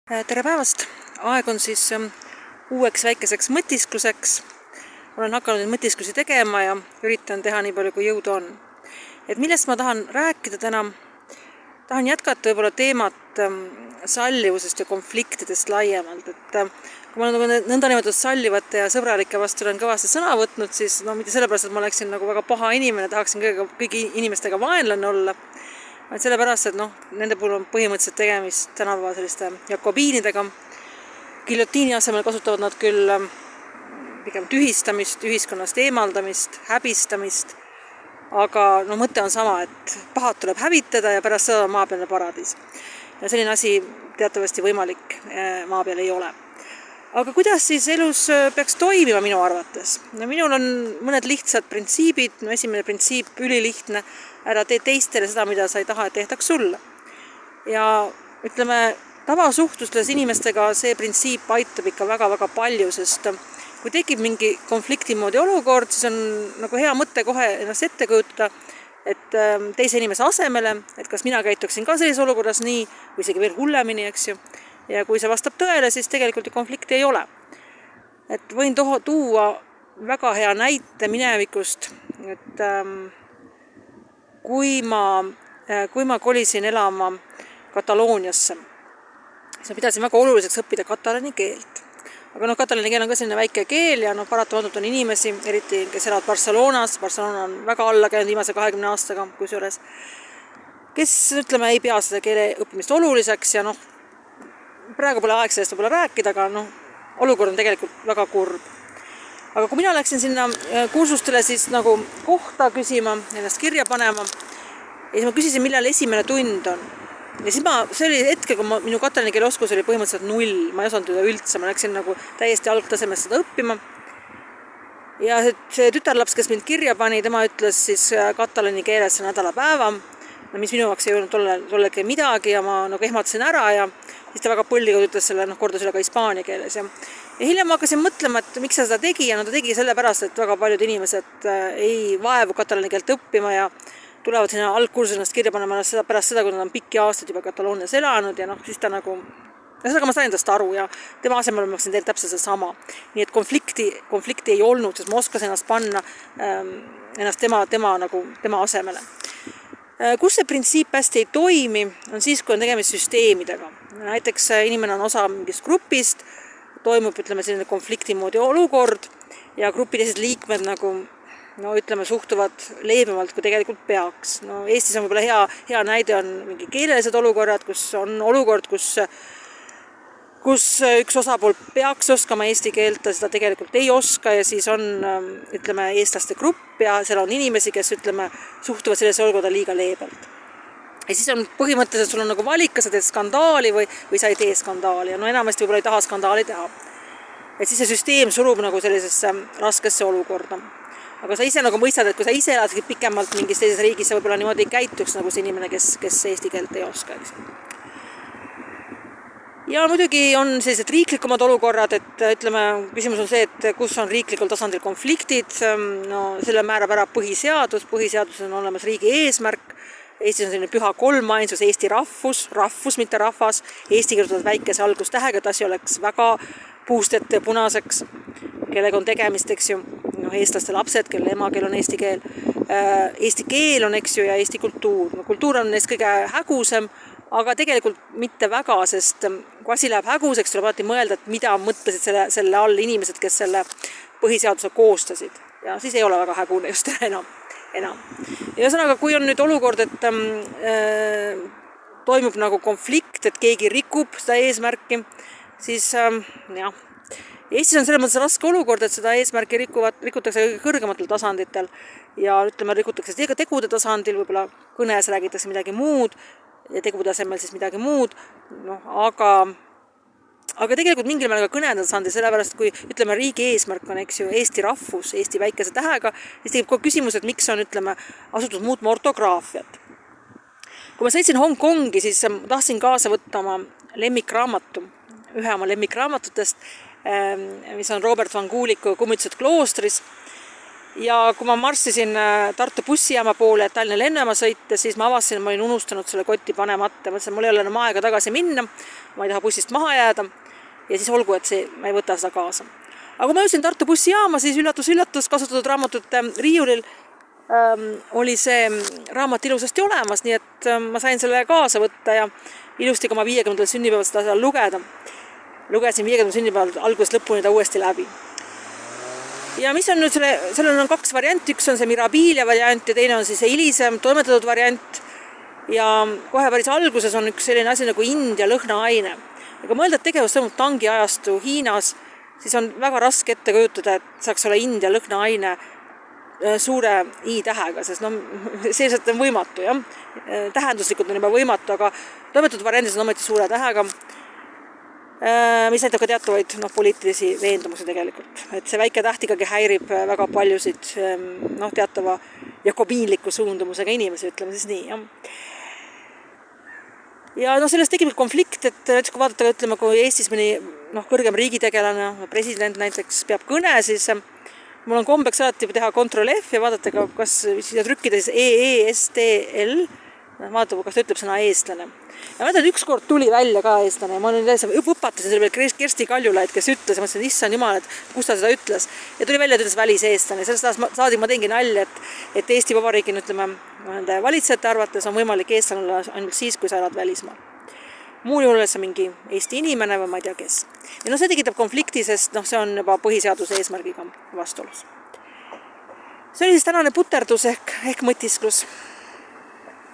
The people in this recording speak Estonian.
Tere päevast! Aeg on siis uueks väikeseks mõtiskluseks. Olen hakanud neid mõtisklusi tegema ja üritan teha nii palju, kui jõudu on. Millest ma tahan rääkida täna? Tahan jätkata võib-olla teemat sallivusest ja konfliktidest laiemalt. Kui ma nõnda niimoodi sallivate ja sõbralike vastu olen kõvasti sõna võtnud, siis mitte sellepärast, et ma oleksin nagu väga paha inimene, tahaksin kõigi inimestega vaenlane olla, vaid sellepärast, et nende puhul on põhimõtteliselt tegemist tänapäeva selliste jakobiinidega. Giljotiini asemel kasutavad nad küll pigem tühistamist, ühiskonnast eemaldamist, häbistamist, aga mõte on sama, et pahad tuleb hävitada ja pärast seda on maapealne paradiis. Ja selline asi teatavasti võimalik maa peal ei ole. Aga kuidas siis elus peaks toimima minu arvates? Minul on mõned lihtsad printsiibid. Esimene printsiip, ülilihtne, ära tee teistele seda, mida sa ei taha, et tehtaks sulle. Ja tavasuhtlustes inimestega see printsiip aitab ikka väga-väga palju, sest kui tekib mingi konflikti moodi olukord, siis on nagu hea mõte kohe ennast ette kujutada, et teise inimese asemele, et kas mina käituksin ka sellises olukorras nii, või isegi veel hullemini, eks ju. Ja kui see vastab tõele, siis tegelikult konflikti ei ole. Võin tuua väga hea näite minevikust, et kui ma kolisin elama Katalooniasse, siis ma pidasin väga oluliseks õppida katalani keelt. Aga katalani keel on ka selline väike keel ja paratamatult on inimesi, eriti kes elavad Barcelonas. Barcelona on väga alla käinud viimase 20 aastaga kusjuures, kes ei pea seda keele õppimist oluliseks ja praegu pole aeg sellest võib-olla rääkida, aga olukord on tegelikult väga kurb. Aga kui mina läksin sinna kursustele siis kohta küsima, ennast kirja panema, ja siis ma küsisin, millal esimene tund on. Ja siis see oli hetkel, kui minu katalani keele oskus oli põhimõtteliselt 0, ma ei osanud teda üldse, ma läksin täiesti algtasemest seda õppima. Ja see tütarlaps, kes mind kirja pani, tema ütles siis katalani keeles nädalapäeva, mis minu jaoks ei olnud tolleke midagi ja ma ehmatasin ära ja siis ta väga põlliga ütles selle, kordas üle ka hispaania keeles. Ja hiljem ma hakkasin mõtlema, et miks ta seda tegi ja ta tegi sellepärast, et väga paljud inimesed ei vaevu katalani keelt õppima ja tulevad sinna algkursus ennast kirja panema pärast seda, kui nad on pikki aastaid juba Kataloonias elanud ja siis ta ma sain tast aru ja tema asemel ma hakkasin teha täpselt sama. Nii et konflikti ei olnud, sest ma oskasin ennast panna ennast tema asemele. Kus see printsiip hästi ei toimi, on siis, kui on tegemist süsteemidega. Näiteks inimene on osa mingist grupist, toimub selline konflikti moodi olukord ja grupi teised liikmed suhtuvad leebemalt, kui tegelikult peaks. Eestis on võib-olla hea näide on mingi keelelised olukorrad, kus on olukord, kus üks osapool peaks oskama eesti keelt, ta seda tegelikult ei oska ja siis on eestlaste grupp ja seal on inimesi, kes suhtuvad sellesse olukorda liiga leebelt. Ja siis on põhimõtteliselt, sul on valik, kas sa teed skandaali või sa ei tee skandaali ja enamasti võib-olla ei taha skandaali teha. Et siis see süsteem surub sellisesse raskesse olukorda. Aga sa ise mõistad, et kui sa ise elad pikemalt mingis teises riigis, sa võib-olla niimoodi ei käituks see inimene, kes eesti keelt ei oska. Ja muidugi on sellised riiklikumad olukorrad, et küsimus on see, et kus on riiklikul tasandil konfliktid. Selle määrab ära põhiseadus. Põhiseadus on olemas riigi eesmärk. Eestis on selline püha kolmainsus, Eesti rahvus, mitte rahvas. Eesti kirjutatud väikese algustähega, et asi oleks väga puust ette punaseks, kellega on tegemist, eks ju. Eestlaste lapsed, kelle emakeel on eesti keel. Eesti keel on, eks ju, ja Eesti kultuur. Kultuur on neist kõige hägusem, aga tegelikult mitte väga, sest kui asi läheb häguseks, tuleb alati mõelda, et mida mõtlesid selle all inimesed, kes selle põhiseaduse koostasid. Ja siis ei ole väga hägune just enam. Ja ühesõnaga, kui on nüüd olukord, et toimub konflikt, et keegi rikub seda eesmärki, siis Eestis on selles mõttes raske olukord, et seda eesmärki rikutakse kõrgematel tasanditel ja rikutakse tegude tasandil, võib-olla kõnes räägitakse midagi muud ja tegude asemel siis midagi muud, aga tegelikult mingil määral ka kõnede tasandil, sellepärast kui riigi eesmärk on, eks ju, Eesti rahvus, Eesti väikese tähega, siis tekib ka küsimus, et miks on asutud muutma ortograafiat. Kui ma sõitsin Hongkongi, siis tahtsin kaasa võtta oma lemmikraamatu, ühe oma lemmikraamatutest, mis on Robert van Guliku Kummitused kloostris. Ja kui ma marssisin Tartu bussijaama poole, et Tallinna lennujaama sõita, siis ma avastasin, et ma olin unustanud selle kotti panemata. Mõtlesin, mul ei ole enam aega tagasi minna, ma ei taha bussist maha jääda ja siis olgu, et ma ei võta seda kaasa. Aga kui ma jõudsin Tartu bussijaama, siis üllatus kasutatud raamatute riiulil oli see raamat ilusasti olemas, nii et ma sain selle kaasa võtta ja ilusti ka oma 50. sünnipäeval seda seal lugeda. Lugesin 50. sünnipäeval algusest lõpuni ta uuesti läbi. Ja mis on nüüd sellel on 2 varianti, üks on see Mirabilia variant ja teine on siis see hilisem toimetatud variant. Ja kohe päris alguses on üks selline asi nagu India lõhnaaine. Aga mõelda, et tegevus toimub Tangi ajastu Hiinas, siis on väga raske ette kujutada, et saaks olla India lõhnaaine suure i-tähega, sest see on võimatu, jah. Tähenduslikult on juba võimatu, aga toimetatud variandis on ometi suure tähega, mis näitab ka teatavaid poliitilisi veendumusi tegelikult. Et see väike täht ikkagi häirib väga paljusid teatava jakobiinliku suundumusega inimesi, ütleme siis nii, jah. Ja sellest tekib konflikt, et näiteks kui vaadata, ütleme, kui Eestis mõni kõrgem riigitegelane, president näiteks peab kõne, siis mul on kombeks alati teha Ctrl F ja vaadata, kas trükkida siis EESTL, vaadata, kas ta ütleb sõna eestlane. Ja ma mõtlen, et ükskord tuli välja ka eestlane ja ma õpatasin selle peal Kersti Kaljulaid, kes ütles ja ma mõtlesin, et issand jumal, et kus ta seda ütles. Ja tuli välja, et ütles väliseestlane. Sellest saadik ma teengi nalja, et Eesti Vabariigi, ütleme, nende valitsejate arvates on võimalik eestlane olla ainult siis, kui sa elad välismaal. Muul juhul see mingi Eesti inimene või ma ei tea kes. Ja see tekitab konflikti, sest see on juba põhiseaduse eesmärgiga vastuolus. See oli siis tänane puterdus ehk mõtisklus.